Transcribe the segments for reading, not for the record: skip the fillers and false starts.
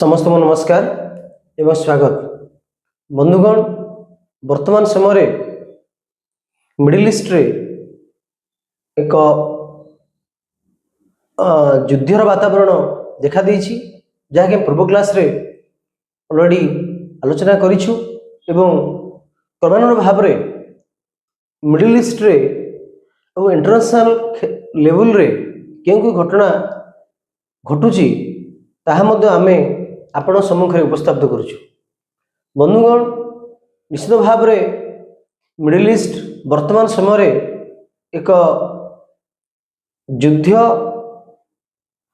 समस्त को नमस्कार एवं स्वागत। बंधुगण, वर्तमान समय मिडिल ईस्ट रे एक युद्धर वातावरण देखा देइछि, जहाँकि पूर्व क्लास रे ऑलरेडी आलोचना करिछु एवं क्रमान्वय भाव रे मिडिल ईस्ट रे और इंटरनेशनल लेवल रे केउ घटना घटुची ताहा मध्य आमे आपण सम्मुखें उपस्थापित करुछु। बंधुगण, निश्चित भाव रे मिडिल ईस्ट वर्तमान समय एक युद्ध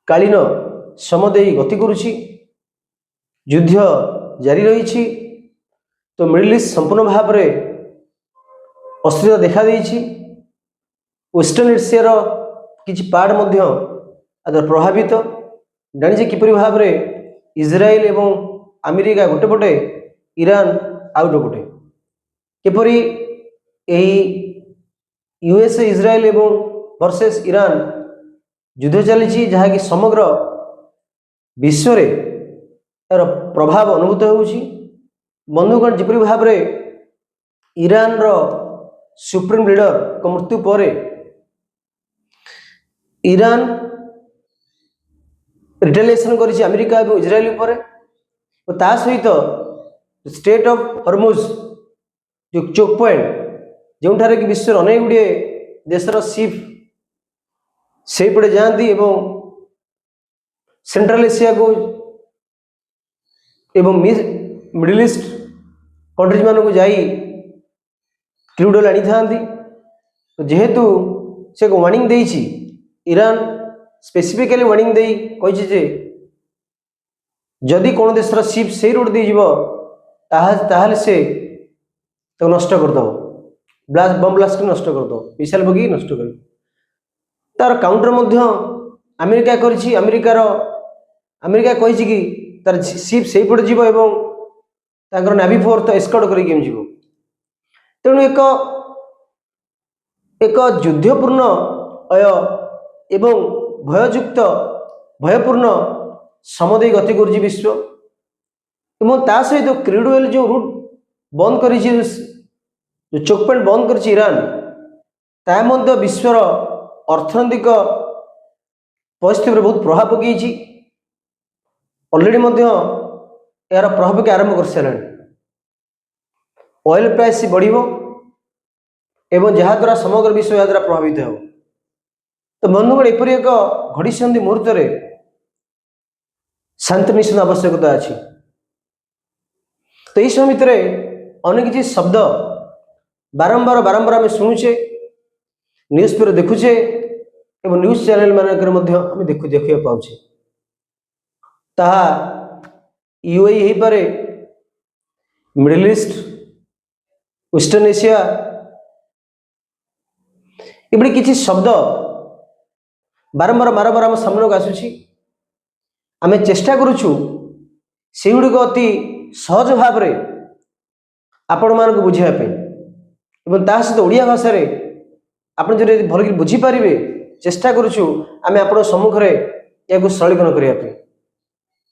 कालीन समय गति करुछि, युद्ध जारी रही। तो मिडिल ईस्ट संपूर्ण भाव रे अस्थिरता देखा देइछि। वेस्टर्न एशियार किछि पार्ट मध्य आदर प्रभावित जानिजे किपरि भाव रे इजराइल एवं अमेरिका गोटे पटे, ईरान आउ गोटे किपरि एही यूएसए इजराइल एवं वर्सेस ईरान युद्ध चली, जहाँकि समग्र विश्व रे यार प्रभाव अनुभूत होउछि। बंधुगण, जिपरि भाव रे ईरान रो सुप्रीम लीडर को मृत्यु पर ईरान रिटेलिएशन करिछि अमेरिका और इजराइल उपर, और ता सहित स्टेट ऑफ हॉर्मुज जो चोक पॉइंट जोठारे कि विश्व अनेक गुड़े देशर शिप से पटे जाती एवं सेंट्रल एशिया को एवं मिडिल ईस्ट कंट्रीज मान को जाई क्रूड ऑयल आनी थांती। तो जेहेतु से वार्निंग देइछि, ईरान स्पेसिफिकली वार्निंग दे कहिछि जे जदि कोन देशर शिप से रोड दे जीव ताहाले से तो नष्ट कर दो, बम ब्लास्ट नष्ट कर दो, मिसाइल बगी नष्ट कर। तार काउंटर मध्य अमेरिका करिछि। अमेरिका कहिछि कि तार शिप से पड़ जीव एवं ताकर नेवी फोर्स एस्कॉर्ट करि केम जीव। तेणु एक युद्धपूर्ण एवं भययुक्त भयपूर्ण समय गति कर विश्व, एवं ता सहित क्रूड ऑयल जो रूट बंद कर चोक पॉइंट बंद कर ईरान, ता मध्य विश्वर अर्थनैतिक परिस्थिति बहुत प्रभाव पकई। ऑलरेडी मध्य यार प्रभाव के आरंभ कर सारे। ऑयल प्राइस बढ़िबो एवं जहाँ द्वारा समग्र विश्व या द्वारा प्रभावित हो। तो बंधुगण, एपरि एक घड़ी मुहूर्त शांति निश्चित आवश्यकता अच्छी। तो यह समय भितर अनेक किसी शब्द बारंबार बारंबार आम शुणुचे, न्यूज पेपर देखुचे एवं न्यूज चैनल मानक देखा पाचे। ताहा यूएई हो पारे, मिडिल ईस्ट, वेस्टर्न एशिया, एभली किसी शब्द बारंबार बारंबार आम सामने को आसुची। आमे चेष्टा करुछु से गुड़िक अति सहज भाव रे आपण मानक बुझाइबा एवं ता सहित ओडिया भाषा रे आपण जदि भल बुझी पारिबे चेष्टा करुछु आमे आपण सम्मुख रे याकु सरलीकरण करिया पे।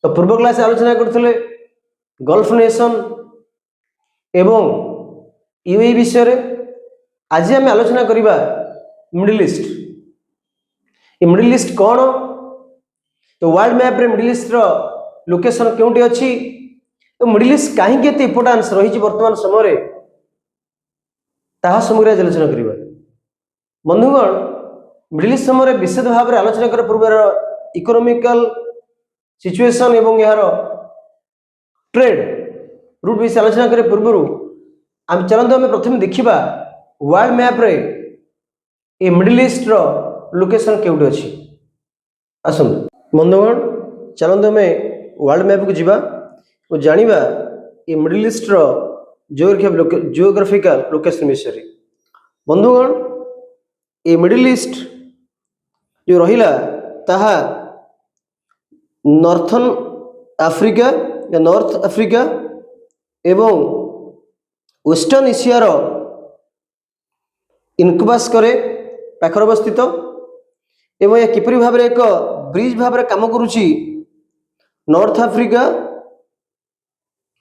तो पूर्व क्लास आलोचना करथिले गल्फ नेशन एवं यूएई विषय रे। आज आमे आलोचना करिबा मिडिल ईस्ट। ये मिडिल ईस्ट कौन? तो वर्ल्ड मैप रे मिडिल ईस्ट रो लोकेशन केउटी अछि, तो मिडिल ईस्ट काहे के एते इंपोर्टेंस रही वर्तमान समय रे, ताहा समग्र आलोचना करिबा। बंधुगण, मिडिल ईस्ट समय रे विशेष भाव रे आलोचना कर पूर्व इकोनॉमिकल सिचुएशन एवं यार ट्रेड रूट विषय आलोचना करे पूर्व आम चलते आम प्रथम देखिबा वर्ल्ड मैप रे ये मिडिल ईस्ट रो लोकेशन केउटी अछि। आसंतु बंधुगण, चलते आम वर्ल्ड मैप को जीवा और जानिबा ये मिडिल ईस्ट रो जियोग्राफिकल लोकेशन विषय। बंधुगण, ये मिडिल ईस्ट जो रहिला ताहा नॉर्थन अफ्रीका या नॉर्थ अफ्रीका एवं वेस्टर्न एशिया रो इनक्यूबस करे पाखर अवस्थित एवं यह किपरि भाव एक ब्रिज भाव काम करुछि नॉर्थ अफ्रीका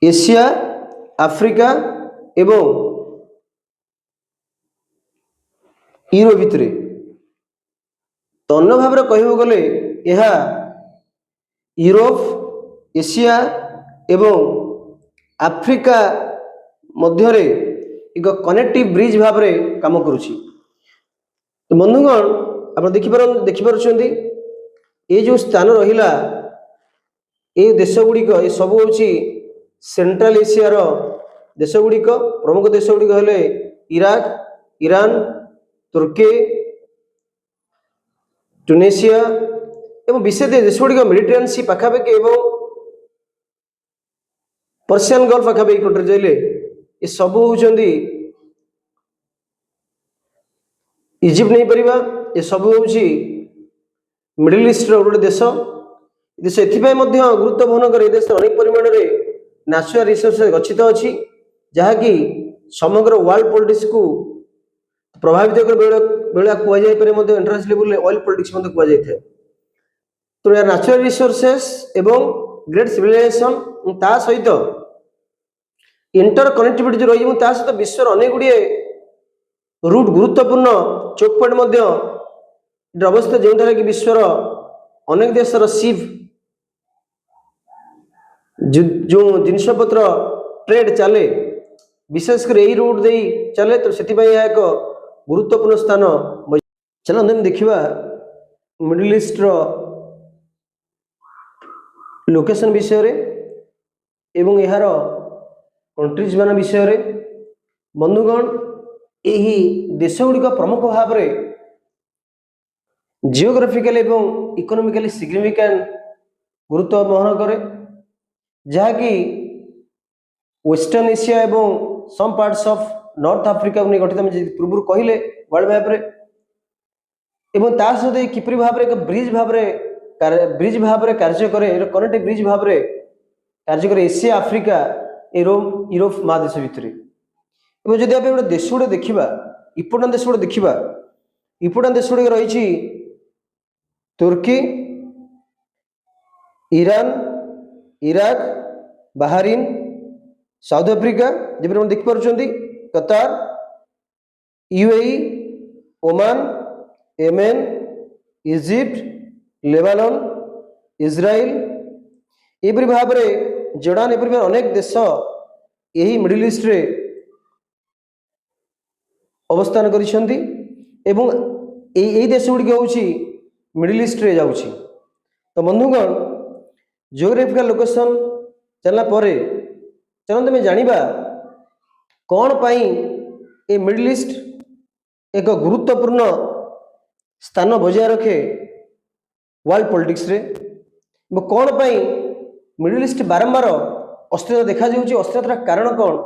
एशिया आफ्रिका एवं यूरोप भितर तो अन्य भाव में कह गले यह यूरोप एशिया एवं आफ्रिका मध्य एक कनेक्टिव ब्रिज भाव में काम करुछि। तो बंधुगण आप देखिपार ये जो स्थान रहिला ये देश गुड़िक ये सब हूँ सेंट्रल एशियार देश गुड़िक प्रमुख देश गुड़िक हेले इराक ईरान तुर्की ट्यूनेशिया एवं विशेष देश गुड़िक मेडिटेरेनियन सी पाखापाखि एवं पर्सियन गल्फ पाखापाखि कंट्री जाइले ये सब होउछंदी इजिप्ट नहीं परिबा ये सब होउछि मिडिल ईस्ट रो गोटे देश देश एथिपाई मध्य गुरुत्व बहन करे देश अनेक परिमाण रे नेचुरल रिसोर्स गच्छित अछि जहाँकि समग्र वर्ल्ड पॉलिटिक्स को प्रभावित कर बेला कुआ जाय परे मध्य इंटरनेशनल लेवल ऑयल पॉलिटिक्स मध्य कुआ जाय थे। तो या नेचुरल रिसोर्सेस एवं ग्रेट सिविलाइजेशन ता सहित इंटर कनेक्टिविटी जो रही ता सहित विश्व अनेक गुड़िए रूट गुरुत्वपूर्ण चोक पॉइंट मध्य अवस्थित जो कि विश्वर अनेक देशर शिप जो जिनपत्र ट्रेड चले विशेषकर यही रूट दे चले तो से एक गुरुत्वपूर्ण स्थान। चलो देखा मिडिल ईस्ट लोकेशन विषय एवं यार कंट्रीज मान विषय बंधुगण यही देश गुड़िक प्रमुख भाव में जियोग्राफिकल एवं इकोनॉमिकली सिग्निफिकेंट गुरुत्व बहन करे जहाँकि वेस्टर्न एशिया एवं some parts of North Africa को गठित पूर्व कहले वर्ल्ड मैप रे एवं ता सहित किपरि भाव एक ब्रिज भाव में कार्य करे कनेक्टिव ब्रिज भाव में कार्य करे एशिया आफ्रिका यूरोप महादेश भितर एवं जदि आप गोटे देश गुड़े देखा इम्पोर्टाट देश गुड़े देखा इम्पोर्टाट देश गुड़िक रही तुर्की Iran Iraq Bahrain South Africa जब देखिपुं Qatar UAE Oman Yemen Egypt Lebanon Israel एपरी भाव में जर्डान एपरी अनेक देश यही मिडिल ईस्ट रे अवस्थान करिसेंती एवं यही देश गुड़िक हूँ मिडिल ईस्ट रे जाउछि। तो बंधुगण जियोग्राफिकल लोकेशन चलना परे चलते मैं जानिबा कौन पाई ए मिडिल ईस्ट एक गुरुत्वपूर्ण स्थान बजाय रखे वर्ल्ड पॉलिटिक्स रे कौन पाई मिडिल ईस्ट बारंबार अस्थिरता देखा जाउछि अस्थिरतार कारण कौन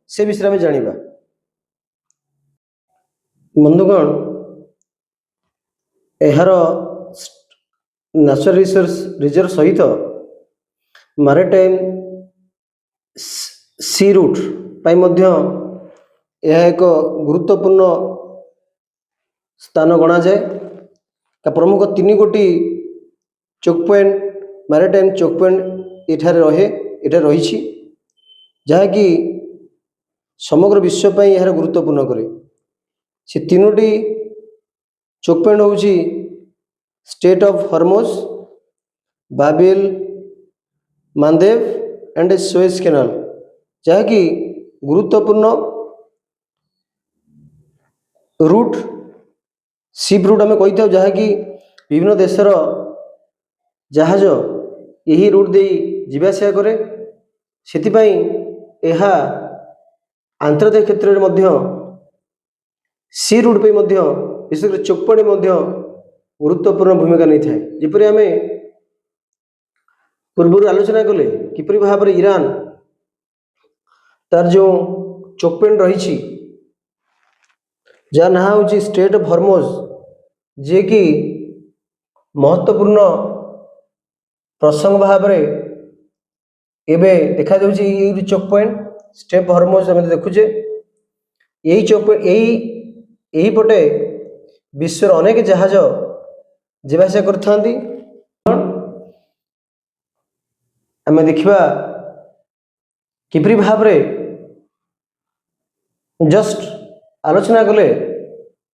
से विषय में जानिबा। बंधुगण यार नेचुरल रिसोर्स रिजर्व सहित मैरीटाइम सी रूट पाई मध्य यह एक गुरुत्वपूर्ण स्थान गणा जाए का प्रमुख 3 गोटी choke point maritime choke point एठारे रही जहाँकि समग्र विश्व पर यार गुरुत्वपूर्ण करे से 3टी चोक पॉइंट हूँ state of Hormuz Babil Maldives and Suez canal जहाँकि गुरुत्वपूर्ण रूट शिप रूट आम कही था जहाँकि विभिन्न देशर जहाज यही रूट दे जीवासा करे से आंतर्जातिक क्षेत्र में सी रूट पे विशेषकर चोक पॉइंट गुरुत्वपूर्ण भूमिका नहीं थाए जपरी आम पूर्व आलोचना कले किपरि भाव में ईरान तार जो चोक पॉइंट रही जहाँ ना हूँ स्टेट ऑफ हॉर्मुज जे कि महत्वपूर्ण प्रसंग भाव में एबे देखा जाउछि चोक पॉइंट स्टेट हॉर्मुज आम देखुचे यही चोक यही पटे विश्वर अनेक जहाज जीवासा करथांती। आम देखा किपरि भाव जस्ट आलोचना कले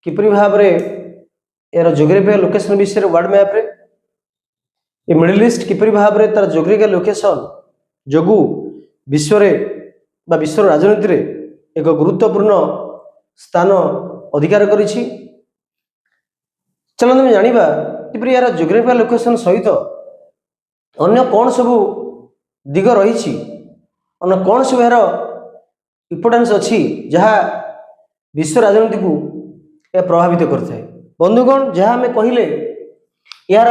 किपरि भाव यार जोग्राफिकल लोकेशन विषय वर्ल्ड मैप रे ये मिडिल ईस्ट किपरि भाव तार जोग्राफिकल लोकेशन जोगु विश्व विश्व राजनीति रे एक गुरुत्वपूर्ण स्थान अधिकार करिछि। चलो तुम जानिबा किपरि यार जोग्राफिकल लोकेशन सहित अन्य कौन सबू दिग रही अन्य कौन सब यार इम्पोर्टेंस अच्छी जहाँ विश्व राजनीति को यह प्रभावित करता है। बंधुगण जहाँ आम कहले यार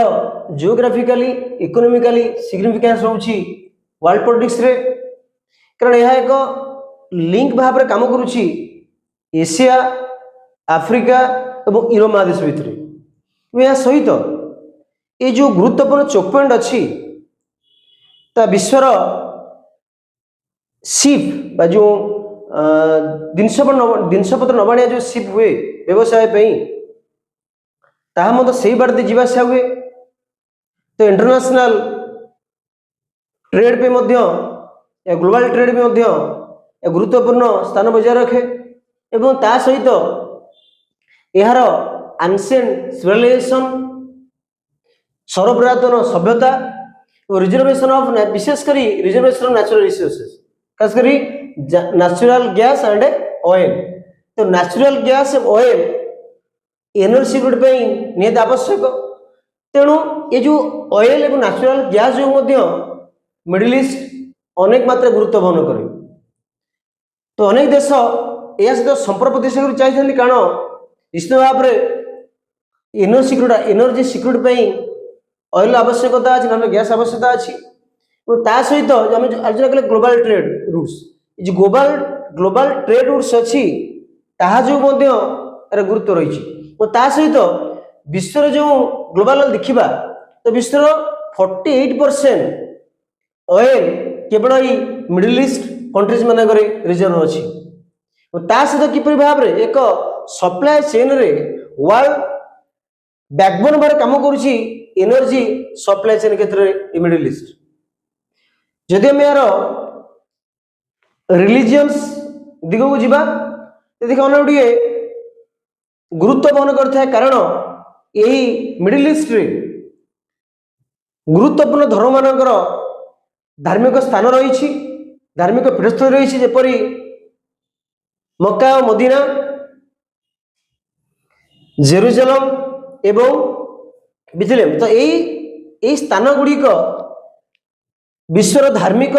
जियोग्राफिकली इकोनॉमिकली सिग्निफिकेंस होउछि वर्ल्ड पॉलिटिक्स रे, कारण यह एक लिंक भाव में काम करुछि एशिया आफ्रिका और यूरोप महादेश भितर। यह सहित ये जो गुरुत्वपूर्ण चोक पॉइंट अच्छी विश्वर शिप बा जो जिनपतर नबाणिया जो शिप हुए व्यवसाय से बाटे जीवासा हुए। तो इंटरनेशनल ट्रेड पे या ग्लोबल ट्रेड में गुरुत्वपूर्ण स्थान बजाय रखे एवं ता सहित यार एंशिएंट सिविलाइजेशन सर्वपुरातन सभ्यता और रिजर्वेशन ऑफ विशेषकर रिजर्वेशन ऑफ नेचुरल रिसोर्सेस खासकर नेचुरल गैस एंड ऑयल। तो natural gas oil energy security निहत आवश्यक। तेणु ये जो ऑयल और नेचुरल गैस जो मिडिल ईस्ट अनेक मात्रा गुरुत्व बहन करे। तो अनेक देश या सहित संपर्क प्रतिष्ठा चाहिए कारण निश्चित भाव में एनर्जी सिक्योरिटी ऑयल आवश्यकता अच्छी ना गैस आवश्यकता अच्छी। ता सहित आम आलोचना कले ग्लोबल ट्रेड रूट्स जो ग्लोबल ट्रेड रूट्स अच्छी ताहा जो गुरुत्व रही। ता सहित विश्व जो ग्लोबल देखा तो विश्वर 48% ऑयल केवल ये मिडिल ईस्ट कंट्रीज मानक रिजर्व अच्छी। ता सहित किपरि भाव एक सप्लाई चेन रे वर्ल्ड बैकबोन भाव काम करुछि एनर्जी सप्लाई चेन क्षेत्र में मिडिल ईस्ट। जदि आम यार रिलीजियंस दिग को जीवा देखिए अनेक गुड़िए गुरुत्व बहन करता है कारण यही मिडिल ईस्ट रे गुरुत्वपूर्ण धर्म मानकर धार्मिक स्थान रही धार्मिक पीठस्थल रही जेपरी मक्का और मदीना जेरूसलम एवं बेथलेहेम। तो यही स्थान गुड़िक विश्वर धार्मिक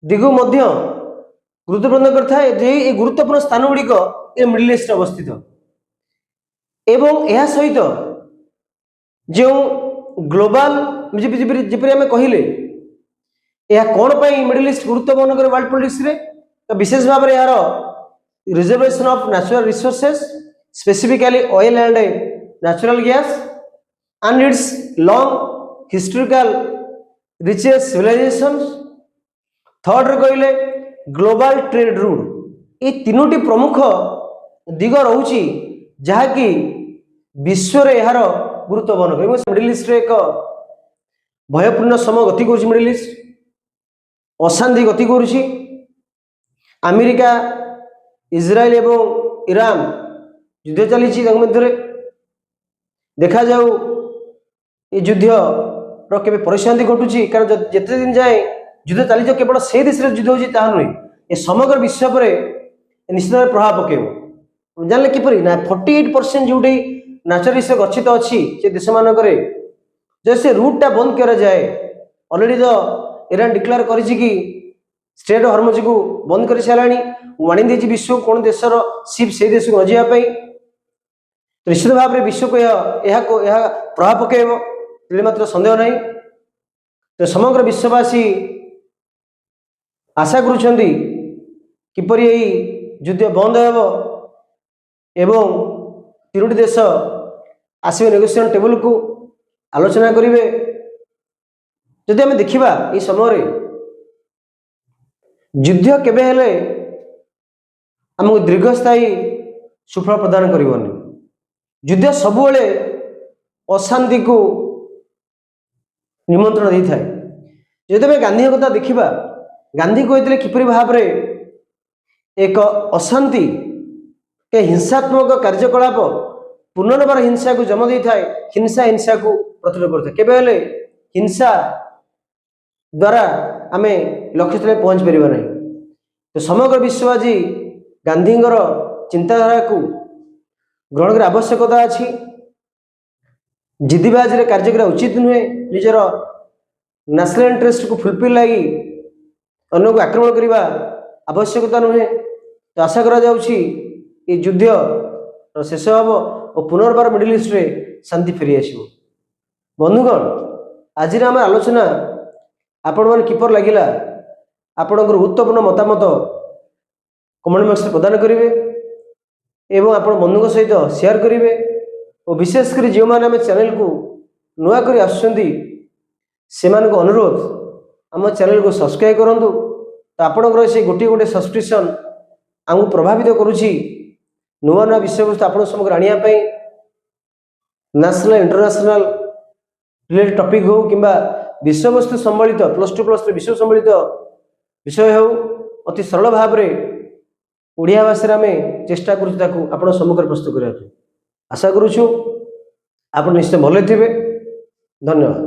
दिगु गुरुत्व प्रदान करता है। ये गुरुत्वपूर्ण स्थान गुड़िक ये मिडिल ईस्ट अवस्थित एवं यह सहित जो ग्लोबल जपरी आम कहले यह कौन मिडिल ईस्ट गुरुत्व बहन करे वर्ल्ड पॉलिटिक्स रे। तो विशेष भाव में यार reservation of natural resources specifically oil and natural gas and its long historical riches civilization. Third रे कहले ग्लोबल ट्रेड रूट ये तीनोटी प्रमुख दिग रहुची जहाँकि विश्व यार गुरुत्व बहन करे। मिडिल ईस्ट एक भयपूर्ण समय गति कर मिडिल ईस्ट अशांति गति करुछि। अमेरिका इजराइल एवं ईरान युद्ध चली मध्य देखा जाऊ ये युद्ध के परिशांति घटुची कारण जिते दिन जाए युद्ध चली केवल से देश युद्ध होती नुहे ये समग्र विश्व पर निश्चित भाव प्रभाव पकेब। जानले किपरि ना 48% जो नेचुरल रिसोर्स गच्छित अच्छी से देश मानक जब से रूटा बंद करा जाए ऑलरेडी तो ईरान डिक्लेयर करिछि कि स्ट्रेट हॉर्मुज को बंद कर साराणी वाणी दी विश्व कौन देशर शिप से देश को न जावाई। तो निश्चित भाव में विश्व को यह प्रभाव पकेब मात्र संदेह नहीं। तो समग्र विश्ववासी आशा करुछंती किपरि यही युद्ध बंद हेब एवं तीनोटी देश आसवे नेगोशिएशन टेबल को आलोचना करेंगे। जदि आम देखा ये समय युद्ध केबे हेले आमको दीर्घस्थायी सुफल प्रदान करबनी। युद्ध सबुबले अशांति को निमंत्रण दे थाए। जदि आम गांधी कथा देखा गांधी कहते किपरि भाव एक अशांति के हिंसात्मक कार्यकलाप पुनर्बार हिंसा को जन्म दे थाए, हिंसा हिंसा को प्रतिरोध करता है। केबे हिंसा द्वारा आम लक्ष्य स्थल पहुँच पार नहीं। तो समग्र विश्व आज गांधी चिंताधारा को ग्रहण कर आवश्यकता अच्छी। जिद्दीबाज कार्य करा उचित नुहे। निजर नेशनल इंटरेस्ट को फुलफिल लगी अन्य को आक्रमण करने आवश्यकता नुहे। तो आशा करा जाउछि ये युद्ध शेष हम और पुनर्बार मिडिल ईस्ट रे शांति फेरी आसो। बंधुगण, आज आम आलोचना आपण मैंने किपर लगिला आपणकर गुरुत्वपूर्ण मतामत कमेंट बॉक्स प्रदान करेंगे एवं आपण बंधु सहित शेयर करेंगे। और विशेषकर जो मैंने चैनल को नुआ कर अनुरोध आम चैनल को सब्सक्राइब करूँ। तो आपणकर से गोटे गोटे सब्सक्रिप्शन आमको प्रभावित करुच्ची नुआ नुआ विषय वस्तु आप समग्र आने नेशनल इंटरनेशनल रिलेटेड टॉपिक हो कि विषय वस्तु संबलित +2 +3 विषय संबलित विषय हो अति सरल भाव में ओडिया भाषा आम चेष्टा करूँ आप सम्मुख प्रस्तुत करने। आशा करुँ आप निश्चय भले थे। धन्यवाद।